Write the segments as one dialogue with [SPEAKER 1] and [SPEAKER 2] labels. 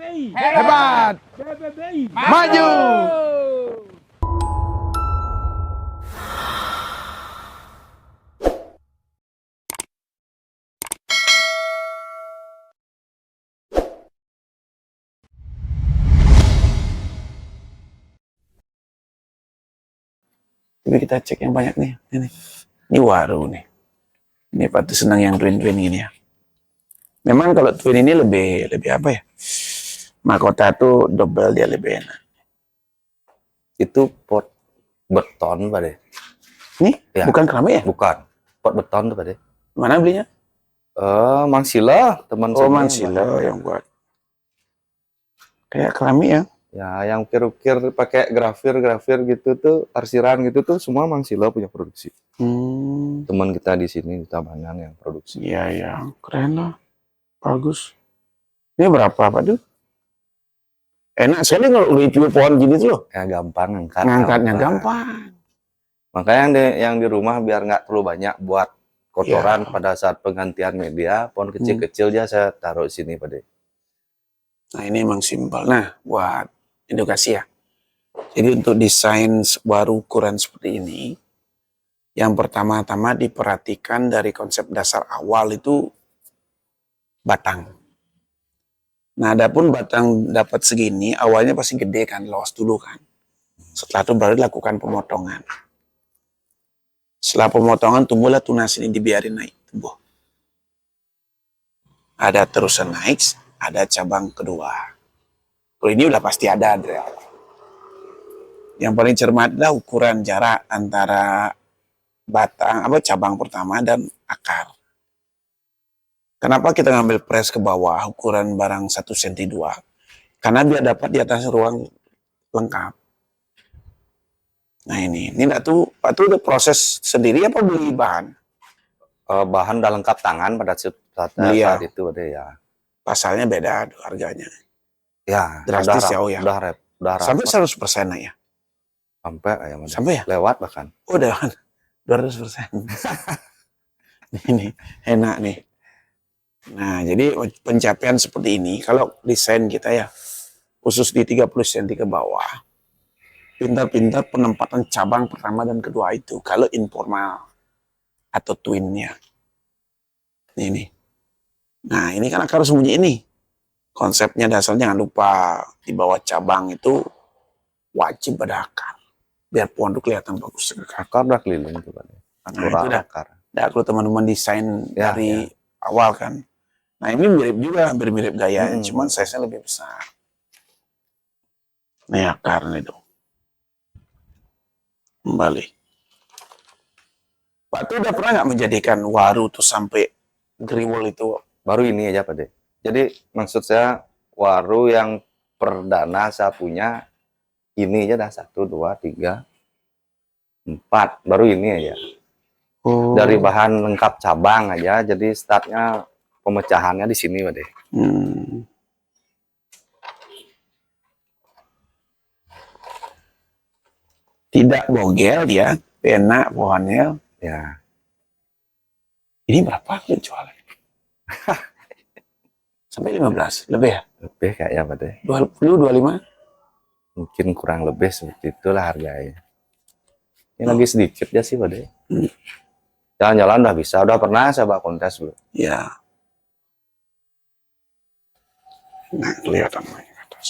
[SPEAKER 1] Hebat. Maju.
[SPEAKER 2] Tapi kita cek yang banyak nih. Ini waru nih. Ini Pak tuh senang yang twin-twin gini ya. Memang kalau twin ini lebih apa ya? Mahkota tuh double dia lebih enak.
[SPEAKER 3] Itu pot beton Pak De.
[SPEAKER 2] Nih,
[SPEAKER 3] Ya.
[SPEAKER 2] bukan keramik ya?
[SPEAKER 3] Bukan. Pot beton tuh Pak De.
[SPEAKER 2] Mana belinya?
[SPEAKER 3] Mang Sila, teman
[SPEAKER 2] Oh,
[SPEAKER 3] saya
[SPEAKER 2] Mang Sila yang buat. Kayak keramik ya?
[SPEAKER 3] Ya, yang ukir-ukir pakai grafir gitu tuh, arsiran gitu tuh semua Mang Sila punya produksi. Teman kita di sini di Tabanan yang produksi.
[SPEAKER 2] Iya, ya. Keren lah. Bagus. Ini berapa Pak tuh? Enak sekali kalau review pohon gini tuh loh.
[SPEAKER 3] Ya gampang
[SPEAKER 2] Ngangkatnya gampang.
[SPEAKER 3] Makanya yang di rumah biar nggak terlalu banyak buat kotoran pada saat penggantian media, pohon kecil-kecil aja saya taruh di sini Pak De.
[SPEAKER 2] Nah ini emang simpel. Nah buat edukasi ya. Jadi untuk desain baru ukuran seperti ini, yang pertama-tama diperhatikan dari konsep dasar awal itu batang. Nah adapun batang dapat segini, awalnya pasti gede kan, los dulu kan. Setelah itu baru dilakukan pemotongan. Setelah pemotongan tumbuhlah tunas ini, dibiarin naik tumbuh. Ada terusan naik, ada cabang kedua. Kalau ini udah pasti ada. Yang paling cermat adalah ukuran jarak antara batang cabang pertama dan akar. Kenapa kita ngambil press ke bawah ukuran barang 1 cm 2? Karena biar dapat di atas ruang lengkap. Nah ini enggak tuh Pak tuh udah proses sendiri apa beli bahan?
[SPEAKER 3] Bahan udah lengkap tangan pada saat itu ada ya.
[SPEAKER 2] Pasalnya beda harganya.
[SPEAKER 3] Ya,
[SPEAKER 2] drastis ya, oh ya.
[SPEAKER 3] Udah
[SPEAKER 2] sampai 100% ya.
[SPEAKER 3] Sampai ya? Lewat bahkan.
[SPEAKER 2] Oh, udah 200%. Ini enak nih. Nah, jadi pencapaian seperti ini kalau desain kita ya khusus di 30 cm ke bawah. Pintar-pintar penempatan cabang pertama dan kedua itu kalau informal atau twinnya. Ini. Nah, ini kan akar sembunyi ini. Konsepnya dasarnya jangan lupa di bawah cabang itu wajib ada akar. Biar pohon itu kelihatan bagus.
[SPEAKER 3] Akar udah keliling tuh Pak.
[SPEAKER 2] Nah, itu akar. Nah, kalau teman-teman desain dari awal kan. Nah, ini mirip juga, hampir mirip gayanya, cuman size-nya lebih besar. Ini akar nih dong. Kembali. Pak tuh udah pernah nggak menjadikan waru tuh sampai griwol itu?
[SPEAKER 3] Baru ini aja Pak De. Jadi maksud saya waru yang perdana saya punya ini aja dah 1, 2, 3, 4. Baru ini aja. Dari bahan lengkap cabang aja. Jadi startnya pemecahannya di sini Pak De.
[SPEAKER 2] Tidak bogel dia, enak pohonnya.
[SPEAKER 3] Ya.
[SPEAKER 2] Ini berapa jualnya? Sampai 15, lebih ya?
[SPEAKER 3] Lebih kayaknya Pak De.
[SPEAKER 2] 20, 25?
[SPEAKER 3] Mungkin kurang lebih seperti itulah harganya. Ini lagi sedikit ya sih Pak De. Jalan-jalan udah bisa, udah pernah saya bawa kontes belum?
[SPEAKER 2] Ya. Nah, kelihatan ke atas.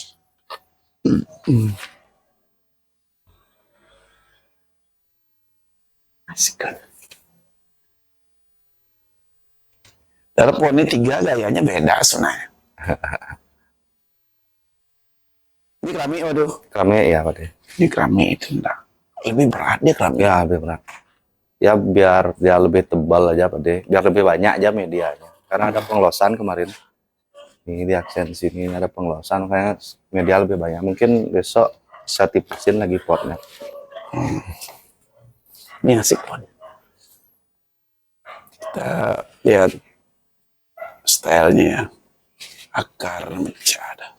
[SPEAKER 2] Asik kan? Dalam pohon ini 3 gayanya beda sebenarnya. Ini keramik, waduh.
[SPEAKER 3] Keramik ya Pak De.
[SPEAKER 2] Ini keramik itu enggak. Lebih berat dia keramik.
[SPEAKER 3] Ya, lebih berat. Ya biar dia lebih tebal aja Pak De. Biar lebih banyak aja medianya. Karena ada penglosan kemarin. Ini di aksen sini ada penglosan, makanya media lebih banyak. Mungkin besok saya tipisin lagi potnya.
[SPEAKER 2] Ini asik pohon. Kita lihat stylenya, akar mecah.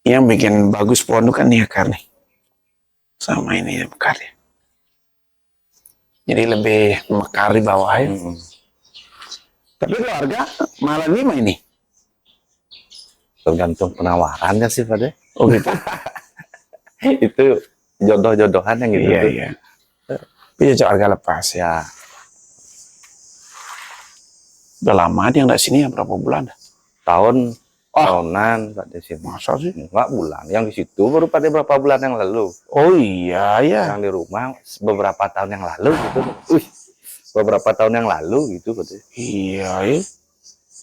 [SPEAKER 2] Yang bikin bagus pohon itu kan nih akar nih, sama ini akarnya. Jadi lebih mekar di bawah ya. Tapi kalau harga malah 5 ini.
[SPEAKER 3] tergantung penawarannya sih Pak De.
[SPEAKER 2] Oh gitu.
[SPEAKER 3] Itu jodoh-jodohan yang gitu
[SPEAKER 2] Iya,
[SPEAKER 3] tuh.
[SPEAKER 2] iya. Tapi cocok harga lepas ya.
[SPEAKER 3] Ya,
[SPEAKER 2] Udah lama dia nggak sini ya, berapa bulan?
[SPEAKER 3] tahunan Pak De sini.
[SPEAKER 2] Masa sih?
[SPEAKER 3] Enggak bulan. Yang di situ baru pada berapa bulan yang lalu.
[SPEAKER 2] Oh iya ya.
[SPEAKER 3] Yang di rumah beberapa tahun yang lalu gitu. Beberapa tahun yang lalu gitu Pak De.
[SPEAKER 2] Iya ya.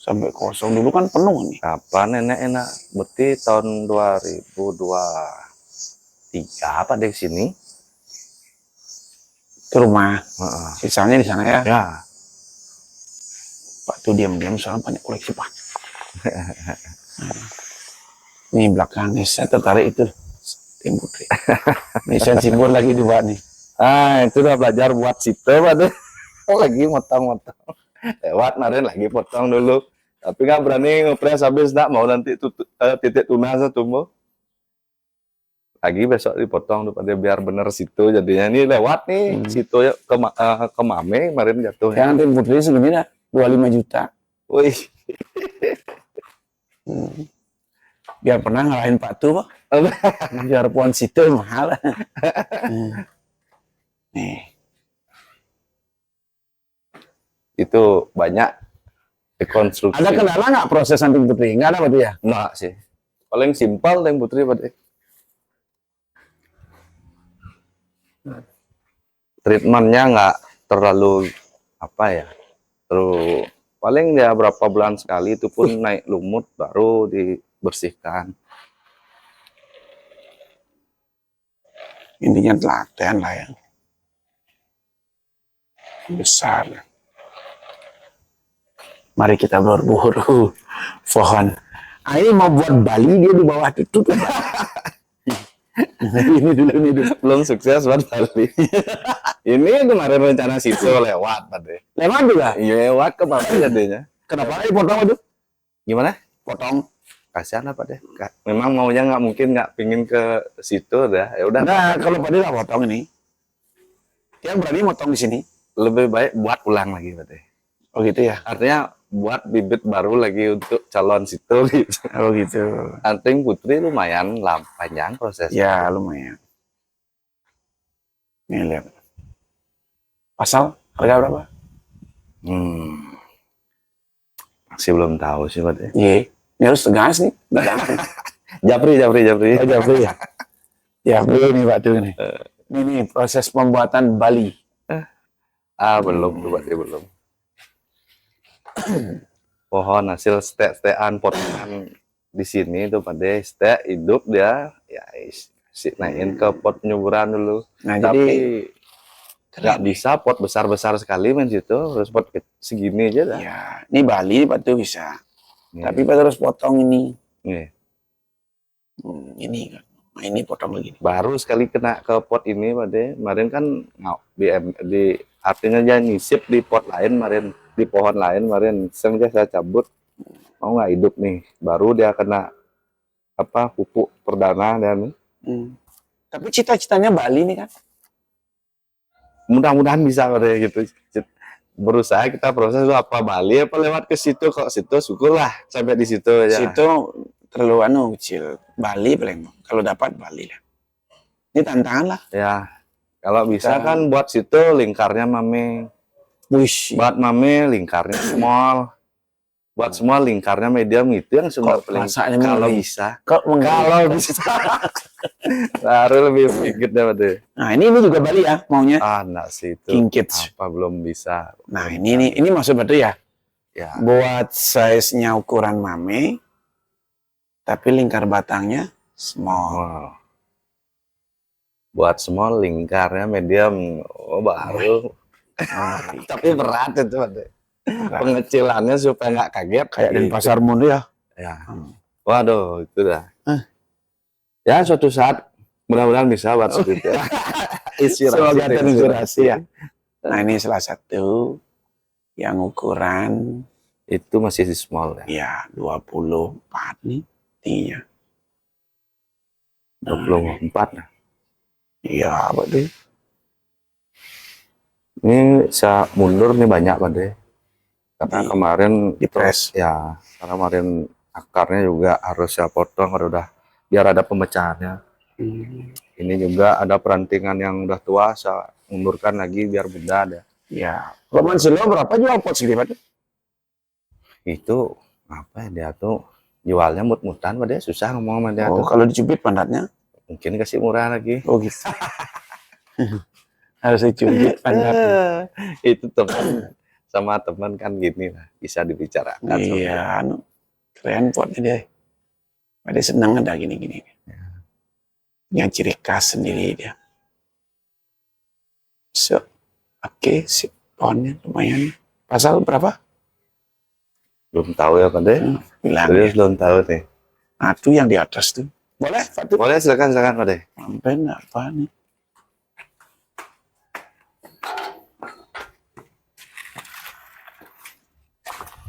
[SPEAKER 2] Sampai kosong dulu kan penuh nih.
[SPEAKER 3] Kapan nenek enak? Berarti tahun 2023 Pak De sini.
[SPEAKER 2] Ke rumah.
[SPEAKER 3] Heeh.
[SPEAKER 2] Sisanya di sana ya.
[SPEAKER 3] Ya,
[SPEAKER 2] Pak tuh diam-diam soalnya banyak koleksi Pak. Nih belakangnya saya tertarik itu Tim Putri. Ini saya simbol lagi dua nih.
[SPEAKER 3] itu udah belajar buat situ Pak De. Lagi motong-motong. Lewat kemarin lagi potong dulu. Tapi nggak berani ngepres habis nak mau nanti titik tuna tumbuh. Lagi besok dipotong tuh Pak De biar bener situ jadinya ini lewat nih situ ya ke Mame kemarin jatuh.
[SPEAKER 2] Yang Tim Putri segini dah 25 juta.
[SPEAKER 3] Wih,
[SPEAKER 2] Biar pernah ngalahin Pak Tu Pak. Biar puan situ mahal. Nih.
[SPEAKER 3] itu banyak rekonstruksi.
[SPEAKER 2] Ada kendala nggak proses Tim Putri? Nggak ada berarti ya?
[SPEAKER 3] Nggak sih. Paling simpel yang Putri Pak De. Treatmentnya nggak terlalu apa ya. Terus paling dia berapa bulan sekali itu pun naik lumut baru dibersihkan.
[SPEAKER 2] Intinya telaten lah ya. Besar. Mari kita berburu pohon. Ah, ini mau buat Bali dia di bawah itu tuh. ini dulu.
[SPEAKER 3] Belum sukses buat Bali. Ini kemarin rencana situ lewat Pak De.
[SPEAKER 2] Lewat juga.
[SPEAKER 3] Iya lewat ke Bali jadinya.
[SPEAKER 2] Kenapa potong itu?
[SPEAKER 3] Gimana?
[SPEAKER 2] Potong.
[SPEAKER 3] Kasihan lah Pak De. Memang maunya nggak mungkin nggak pingin ke situ dah. Ya udah.
[SPEAKER 2] Nah, kalau Pak Dia potong ini, dia berani motong di sini.
[SPEAKER 3] Lebih baik buat ulang lagi Pak De.
[SPEAKER 2] Oh gitu ya.
[SPEAKER 3] Artinya buat bibit baru lagi untuk calon situ gitu.
[SPEAKER 2] Oh gitu.
[SPEAKER 3] Anting Putri lumayan panjang prosesnya.
[SPEAKER 2] Ya lumayan. Nih lihat. Pasal harga berapa?
[SPEAKER 3] Masih belum tahu sih Pak De.
[SPEAKER 2] Iya. Ini harus tegas nih.
[SPEAKER 3] Japri.
[SPEAKER 2] Oh, Japri ya. Japri nih Pak tuh nih. Ini proses pembuatan Bali.
[SPEAKER 3] Belum tuh Pak De, belum. Pohon hasil stek-stekan potongan di sini tuh Pak De, stek hidup dia ya naikin ke pot penyuburan dulu.
[SPEAKER 2] Nah,
[SPEAKER 3] Tapi
[SPEAKER 2] jadi
[SPEAKER 3] nggak bisa pot besar-besar sekali men situ, harus pot segini aja dah.
[SPEAKER 2] ya, ini Bali Pak tuh bisa.
[SPEAKER 3] Nih,
[SPEAKER 2] Tapi Pak harus potong ini.
[SPEAKER 3] nih.
[SPEAKER 2] Ini kan. Nah, ini potong begini.
[SPEAKER 3] Baru sekali kena ke pot ini Pak De, kemarin kan di artinya dia nyisip di pot lain kemarin, di pohon lain kemarin, sengaja saya cabut, mau nggak hidup nih, baru dia kena apa pupuk perdana dan
[SPEAKER 2] Tapi cita-citanya Bali nih kan.
[SPEAKER 3] mudah-mudahan bisa Pak De, gitu. Berusaha kita proses itu apa Bali apa lewat ke situ, kok situ syukurlah sampai di situ aja.
[SPEAKER 2] Situ terlalu kecil. Bali paling. Kalau dapat Bali lah. Ini tantangan lah.
[SPEAKER 3] Ya, kalau bisa
[SPEAKER 2] Kita-
[SPEAKER 3] kan buat situ lingkarnya Mame.
[SPEAKER 2] Wish.
[SPEAKER 3] Buat Mame lingkarnya small. Buat semua lingkarnya medium itu yang semua
[SPEAKER 2] Kok rasanya
[SPEAKER 3] kalau
[SPEAKER 2] mengeri?
[SPEAKER 3] bisa.
[SPEAKER 2] Kok
[SPEAKER 3] Kalau bisa. Baru lebih sedikit deh, Pak.
[SPEAKER 2] Nah, ini juga Bali ya maunya.
[SPEAKER 3] Enggak sih itu.
[SPEAKER 2] King Kids.
[SPEAKER 3] Apa belum bisa.
[SPEAKER 2] Nah, ini maksud betul ya.
[SPEAKER 3] Ya.
[SPEAKER 2] Buat size-nya ukuran Mame, tapi lingkar batangnya small.
[SPEAKER 3] Wow. Buat small lingkarnya medium. Oh, baru. Tapi berat itu, Pak. Pengecilannya supaya nggak kaget
[SPEAKER 2] Kayak di pasar Mundo ya.
[SPEAKER 3] ya. Waduh, itu dah. Ya, suatu saat mudah-mudahan bisa buat segitu.
[SPEAKER 2] Semoga terinspirasi ya. Nah, ini salah satu yang ukuran
[SPEAKER 3] Itu masih di small ya.
[SPEAKER 2] ya 24 nih tingginya.
[SPEAKER 3] 24. Nah.
[SPEAKER 2] Iya, Pak De.
[SPEAKER 3] Ini saya mundur nih banyak Pak De. Karena kemarin
[SPEAKER 2] di press.
[SPEAKER 3] ya, karena kemarin akarnya juga harus saya potong kalau udah biar ada pemecahannya. Ini juga ada perantingan yang udah tua, saya mundurkan lagi biar mudah ada.
[SPEAKER 2] Ya. Kalau Mansilo berapa jual pot segini, Pak?
[SPEAKER 3] Itu apa ya, dia tuh jualnya mut-mutan, Pak, dia susah ngomong sama dia
[SPEAKER 2] Oh,
[SPEAKER 3] tuh.
[SPEAKER 2] kalau dicubit pandatnya?
[SPEAKER 3] Mungkin kasih murah lagi.
[SPEAKER 2] Oh gitu. Harus dicubit pandatnya.
[SPEAKER 3] Itu teman sama teman kan gini lah, bisa dibicarakan.
[SPEAKER 2] Iya, anu, keren potnya dia. Dia senang ada gini-gini. Yang ciri khas sendiri dia. So, oke, sip. Pohonnya lumayan. Pasal berapa?
[SPEAKER 3] Belum tahu ya, Pak deh.
[SPEAKER 2] Bilang
[SPEAKER 3] Serius
[SPEAKER 2] ya.
[SPEAKER 3] belum tahu nih.
[SPEAKER 2] Nah, itu yang di atas tuh. Boleh, Pak tuh.
[SPEAKER 3] Boleh, silakan Pak deh.
[SPEAKER 2] Sampai apa nih?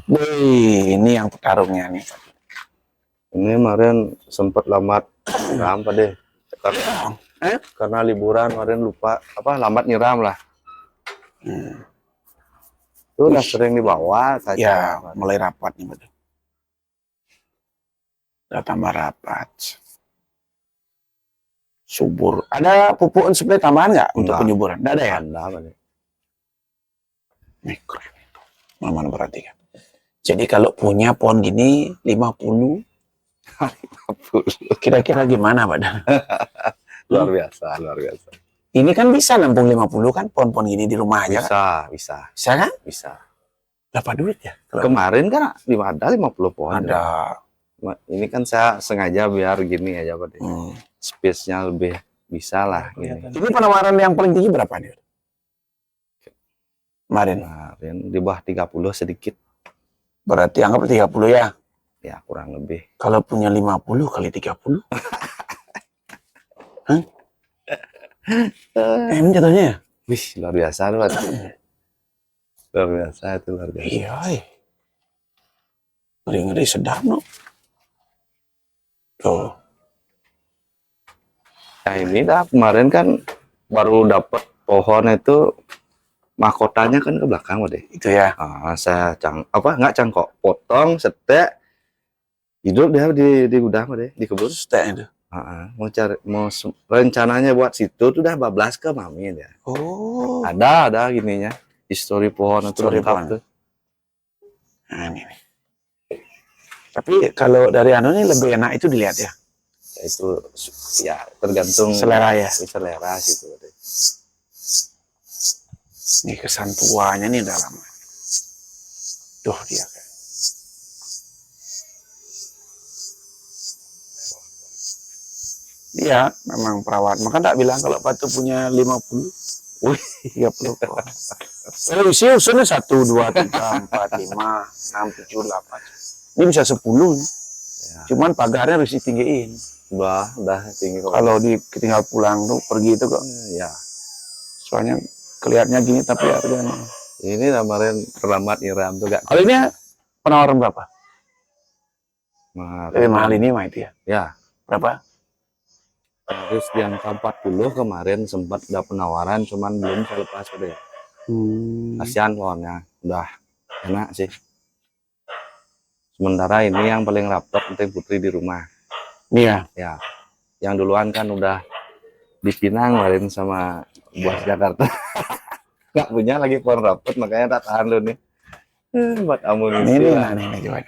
[SPEAKER 2] Wih, ini yang petarungnya nih.
[SPEAKER 3] Ini kemarin sempat lambat nyiram, Pak deh. Karena liburan kemarin lupa apa lambat nyiram lah. Itu udah sering dibawa saja.
[SPEAKER 2] Ya, mulai rapat nih, betul. Udah tambah rapat. Subur. Ada pupuk spray tambahan nggak untuk
[SPEAKER 3] Enggak.
[SPEAKER 2] penyuburan? Nggak ada ya?
[SPEAKER 3] Ada, Pak deh.
[SPEAKER 2] Nih, keren itu. Mana perhatikan. Jadi kalau punya pohon gini 50, kira-kira gimana, Pak?
[SPEAKER 3] Luar biasa, luar biasa.
[SPEAKER 2] Ini kan bisa nampung 50 kan pohon-pohon gini di rumah aja kan?
[SPEAKER 3] Bisa,
[SPEAKER 2] Bisa kan?
[SPEAKER 3] bisa.
[SPEAKER 2] Dapat duit ya?
[SPEAKER 3] Kemarin kan ada 50 pohon.
[SPEAKER 2] Ada.
[SPEAKER 3] Ini kan saya sengaja biar gini aja, Pak deh. Space-nya lebih bisa lah gini.
[SPEAKER 2] Ini penawaran yang paling tinggi berapa nih? Kemarin.
[SPEAKER 3] Kemarin di bawah 30 sedikit.
[SPEAKER 2] Berarti anggap 30 ya?
[SPEAKER 3] Ya, kurang lebih.
[SPEAKER 2] Kalau punya 50 kali 30. Hah? Jatuhnya ya?
[SPEAKER 3] Wih, luar biasa loh. Luar biasa itu, luar biasa.
[SPEAKER 2] Iya. Ngeri-ngeri sedap no. Tuh.
[SPEAKER 3] Nah, ini dah kemarin kan baru dapat pohon itu mahkotanya kan ke belakang, Pak deh.
[SPEAKER 2] Itu ya.
[SPEAKER 3] Saya nggak cangkok, potong, setek, hidup dia di gudang, Pak deh, di kebun.
[SPEAKER 2] Setek itu.
[SPEAKER 3] Rencananya buat situ tuh udah bablas ke mami dia.
[SPEAKER 2] Oh.
[SPEAKER 3] Ada gininya, histori pohon itu
[SPEAKER 2] Histori
[SPEAKER 3] lengkap
[SPEAKER 2] pohon.
[SPEAKER 3] tuh.
[SPEAKER 2] Nah, ini. Tapi kalau dari anu ini lebih enak itu dilihat ya.
[SPEAKER 3] Itu ya tergantung
[SPEAKER 2] Selera ya.
[SPEAKER 3] selera situ, Pak deh.
[SPEAKER 2] Ini kesan tuanya nih udah lama. Tuh dia kan. Iya, memang perawat. Maka tak bilang kalau Patu punya 50, 30 pohon. Kalau usia usulnya 1, 2, 3, 4, 5, 6, 7, 8. Ini bisa 10.
[SPEAKER 3] Ya.
[SPEAKER 2] Cuman pagarnya harus ditinggiin.
[SPEAKER 3] Udah tinggi kok.
[SPEAKER 2] Kalau ditinggal pulang tuh pergi itu kok.
[SPEAKER 3] Ya.
[SPEAKER 2] Soalnya kelihatannya gini tapi harganya.
[SPEAKER 3] Ini kemarin terlambat nyiram tuh gak.
[SPEAKER 2] Kalau ini penawaran berapa?
[SPEAKER 3] Mahal.
[SPEAKER 2] Lebih mahal ini mah itu ya.
[SPEAKER 3] Ya.
[SPEAKER 2] Berapa?
[SPEAKER 3] Terus di angka 40 kemarin sempat ada penawaran, cuman belum saya lepas udah. Kasihan pohonnya, udah enak sih. Sementara ini yang paling rapat penting putri di rumah.
[SPEAKER 2] Iya.
[SPEAKER 3] Ya, yang duluan kan udah dipinang kemarin sama buah Jakarta. Nggak punya lagi pohon rapat, makanya tak tahan lu nih. Buat amunisi
[SPEAKER 2] Ini
[SPEAKER 3] lah.
[SPEAKER 2] nah, ini coba.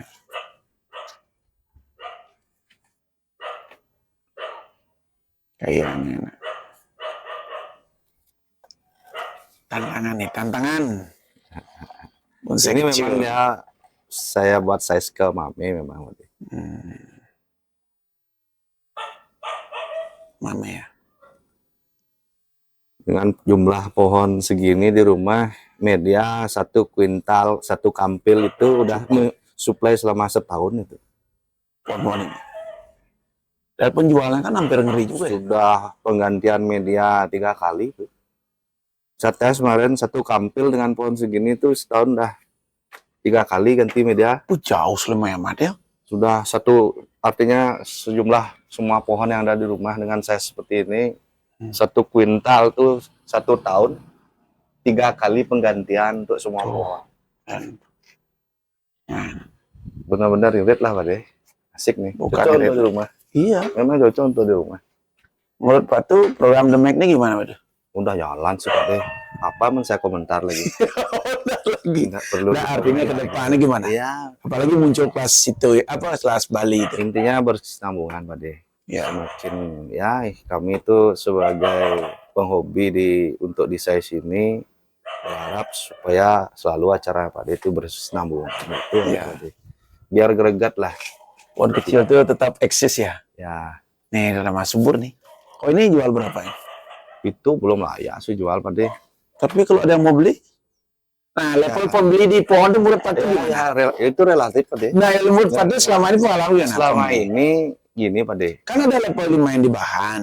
[SPEAKER 2] Kayaknya. Tantangan nih, tantangan.
[SPEAKER 3] Ini memang ya saya buat size ke mami memang.
[SPEAKER 2] Mama ya.
[SPEAKER 3] Dengan jumlah pohon segini di rumah, media 1 kuintal, 1 kampil itu udah suplai selama setahun itu.
[SPEAKER 2] Pohon ini. Dan penjualan kan hampir ngeri juga ya.
[SPEAKER 3] Sudah penggantian media 3 kali itu. Saya tes kemarin 1 kampil dengan pohon segini itu setahun dah 3 kali ganti media.
[SPEAKER 2] Jauh lumayan ya.
[SPEAKER 3] Sudah artinya sejumlah semua pohon yang ada di rumah dengan size seperti ini 1 kuintal tuh 1 tahun 3 kali penggantian untuk semua pohon. Benar-benar irit lah, Pak deh. Asik nih.
[SPEAKER 2] Bukan
[SPEAKER 3] Cocok
[SPEAKER 2] dari-
[SPEAKER 3] untuk di rumah.
[SPEAKER 2] Iya.
[SPEAKER 3] Memang cocok untuk di rumah.
[SPEAKER 2] Menurut Pak tuh program The Mac ini gimana Pak tuh?
[SPEAKER 3] Udah jalan sih Pak deh. Apa men saya komentar lagi.
[SPEAKER 2] Udah lagi.
[SPEAKER 3] Enggak perlu.
[SPEAKER 2] Nah, artinya ke depannya gimana?
[SPEAKER 3] Iya.
[SPEAKER 2] Apalagi muncul kelas itu apa kelas Bali itu.
[SPEAKER 3] Intinya berkesinambungan Pak deh.
[SPEAKER 2] Ya.
[SPEAKER 3] Mungkin ya kami itu sebagai penghobi untuk di size ini berharap supaya selalu acara Pak deh itu berkesinambungan. Itu
[SPEAKER 2] Ya.
[SPEAKER 3] Pak Deh. Biar greget lah.
[SPEAKER 2] Pohon kecil tuh tetap eksis ya.
[SPEAKER 3] Ya.
[SPEAKER 2] Nih udah Mas subur nih. Oh ini jual berapa ya?
[SPEAKER 3] Itu belum layak sih jual Pak deh.
[SPEAKER 2] Tapi kalau ada yang mau beli, nah level pembeli di pohon itu menurut Pak tuh gimana?
[SPEAKER 3] Ya, itu relatif Pak deh.
[SPEAKER 2] Nah ilmu Pak tuh selama ini pengalaman ya.
[SPEAKER 3] Selama ini gini Pak deh.
[SPEAKER 2] Kan ada level di main di bahan,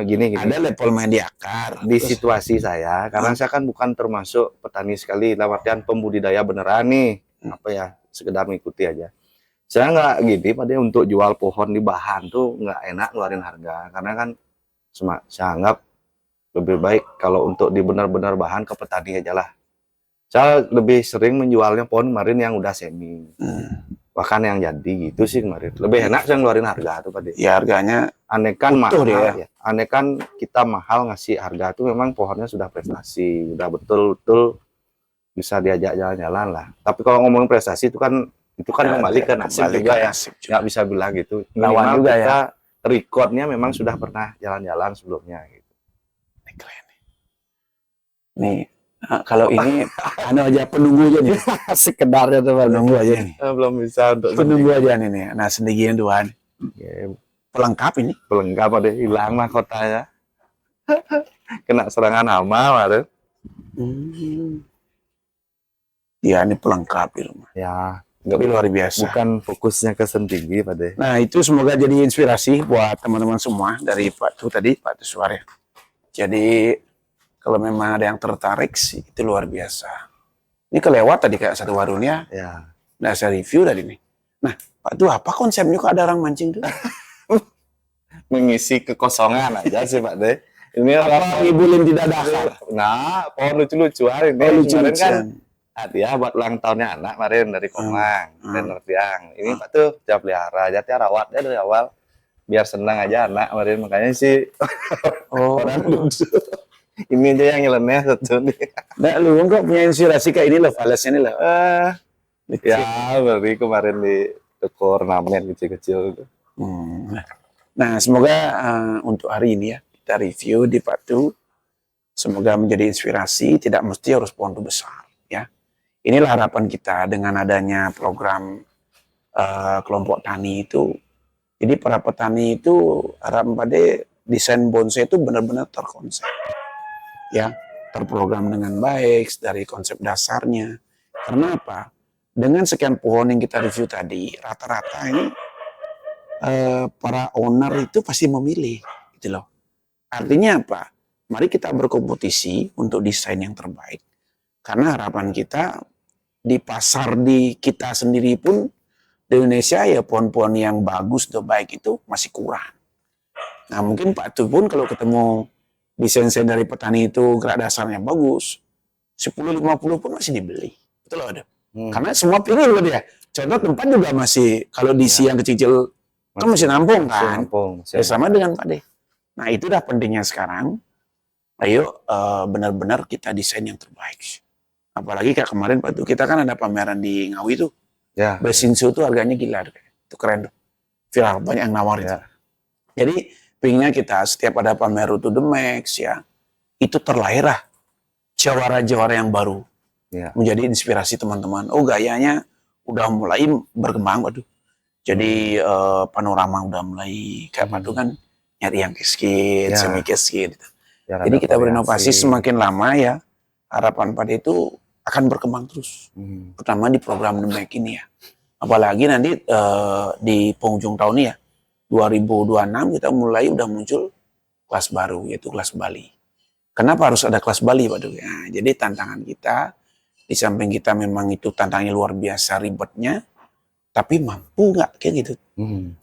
[SPEAKER 3] Gini.
[SPEAKER 2] ada level main di akar.
[SPEAKER 3] Di
[SPEAKER 2] Terus-
[SPEAKER 3] situasi saya, karena saya kan bukan termasuk petani sekali, dalam artian pembudidaya beneran nih, apa ya, sekedar mengikuti aja. Saya nggak gini, Pak deh, untuk jual pohon di bahan tuh nggak enak ngeluarin harga, karena kan saya anggap lebih baik kalau untuk di benar-benar bahan ke petani aja lah. Saya lebih sering menjualnya pohon kemarin yang udah semi, bahkan yang jadi gitu sih kemarin. Lebih enak saya ngeluarin harga tuh Pak deh.
[SPEAKER 2] Ya harganya
[SPEAKER 3] Aneh kan
[SPEAKER 2] Utuh
[SPEAKER 3] mahal
[SPEAKER 2] dia.
[SPEAKER 3] ya. Aneh kan kita mahal ngasih harga tuh memang pohonnya sudah prestasi, udah betul-betul bisa diajak jalan-jalan lah. Tapi kalau ngomongin prestasi itu kan kembali ke nasib
[SPEAKER 2] kembali
[SPEAKER 3] juga
[SPEAKER 2] ke
[SPEAKER 3] ya.
[SPEAKER 2] nasib juga.
[SPEAKER 3] Nggak bisa bilang gitu.
[SPEAKER 2] Lawan
[SPEAKER 3] Minimal
[SPEAKER 2] juga ya.
[SPEAKER 3] kita recordnya memang sudah pernah jalan-jalan sebelumnya gitu.
[SPEAKER 2] Ini keren nih. Nih, kalau ini anu aja penunggu aja nih.
[SPEAKER 3] Sekedarnya tuh Pak.
[SPEAKER 2] Penunggu aja nih.
[SPEAKER 3] Belum bisa untuk
[SPEAKER 2] Penunggu aja nih nih. Nah, sendirian dua nih.
[SPEAKER 3] Ya,
[SPEAKER 2] Pelengkap ini.
[SPEAKER 3] pelengkap ada hilang mahkotanya. Kena serangan hama kemarin.
[SPEAKER 2] Ya, ini pelengkap di rumah.
[SPEAKER 3] Ya,
[SPEAKER 2] Tapi luar biasa.
[SPEAKER 3] bukan fokusnya ke sen tinggi Pak deh.
[SPEAKER 2] Nah, itu semoga jadi inspirasi buat teman-teman semua dari Pak Tu tadi, Pak Tu Suarya. Jadi, kalau memang ada yang tertarik sih, itu luar biasa. Ini kelewat tadi kayak satu warungnya.
[SPEAKER 3] Ya.
[SPEAKER 2] Nah, saya review tadi nih. Nah, Pak Tu apa konsepnya kok ada orang mancing tuh?
[SPEAKER 3] Mengisi kekosongan aja sih Pak deh. Ini
[SPEAKER 2] Apa ngibulin tidak dasar?
[SPEAKER 3] nah, pohon lucu-lucuan ini.
[SPEAKER 2] Oh,
[SPEAKER 3] Kemarin kan
[SPEAKER 2] lucu-lucuan.
[SPEAKER 3] hadiah buat ulang tahunnya anak kemarin dari Komang, trainer tiang. Ini Pak tuh dia pelihara aja, dia rawatnya dari awal biar senang aja anak kemarin, makanya sih
[SPEAKER 2] Oh,
[SPEAKER 3] orang lucu. Ini aja yang nyeleneh satu nih.
[SPEAKER 2] nah, lu kok punya inspirasi kayak ini loh, Vales ini loh.
[SPEAKER 3] Ya, beri kemarin di toko ornamen kecil-kecil.
[SPEAKER 2] Nah, semoga untuk hari ini ya, kita review di Pak Tu. Semoga menjadi inspirasi, tidak mesti harus pohon itu besar. Ya. Inilah harapan kita dengan adanya program kelompok tani itu. Jadi para petani itu harapan pada desain bonsai itu benar-benar terkonsep. Ya, terprogram dengan baik dari konsep dasarnya. Karena apa? Dengan sekian pohon yang kita review tadi, rata-rata ini para owner itu pasti memilih, gitu loh. Artinya apa? Mari kita berkompetisi untuk desain yang terbaik. Karena harapan kita di pasar di kita sendiri pun di Indonesia ya pohon-pohon yang bagus atau baik itu masih kurang. Nah mungkin Pak Tu pun kalau ketemu desain dari petani itu gerak dasarnya bagus, 10-50 pun masih dibeli. Betul loh, karena semua pilih loh dia. Contoh tempat juga masih, kalau di yang kecil-kecil kan masih nampung kan. Ya, sama dengan Pak De. Nah itu dah pentingnya sekarang. Ayo benar-benar kita desain yang terbaik. Apalagi kayak kemarin Pak tuh kita kan ada pameran di Ngawi tuh.
[SPEAKER 3] Ya.
[SPEAKER 2] Besinsu tuh harganya gila. Itu keren tuh. Viral, banyak yang nawar itu. Jadi pinginnya kita setiap ada pamer to the max ya. Itu terlahirlah jawara-jawara yang baru.
[SPEAKER 3] Ya.
[SPEAKER 2] Menjadi inspirasi teman-teman. Oh gayanya udah mulai berkembang waduh. Jadi panorama udah mulai kayak Pak tuh kan nyari yang kiskin, semi kiskin gitu.
[SPEAKER 3] Ya,
[SPEAKER 2] jadi kita berinovasi semakin lama ya, harapan pada itu akan berkembang terus. Terutama di program The Mac ini ya. Apalagi nanti di penghujung tahun ini ya, 2026 kita mulai udah muncul kelas baru, yaitu kelas Bali. Kenapa harus ada kelas Bali Pak Duk? Nah, jadi tantangan kita, di samping kita memang itu tantangannya luar biasa ribetnya, tapi mampu nggak kayak gitu.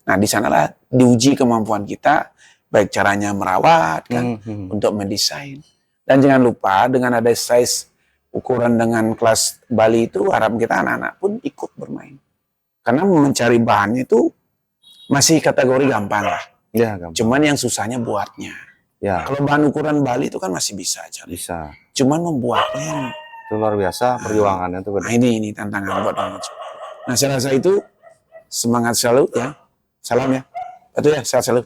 [SPEAKER 2] Nah di sanalah diuji kemampuan kita, baik caranya merawat kan, untuk mendesain. Dan jangan lupa dengan ada size ukuran dengan kelas Bali itu, harap kita anak-anak pun ikut bermain. Karena mencari bahannya itu masih kategori gampang lah.
[SPEAKER 3] Ya, gampang.
[SPEAKER 2] Cuman yang susahnya buatnya.
[SPEAKER 3] Ya,
[SPEAKER 2] Kalau bahan ukuran Bali itu kan masih bisa aja.
[SPEAKER 3] bisa.
[SPEAKER 2] Cuman membuatnya yang
[SPEAKER 3] Itu luar biasa perjuangannya tuh.
[SPEAKER 2] nah ini tantangan buat orang. Nah saya rasa itu semangat selalu ya. Salam ya. Itu ya, sehat selalu.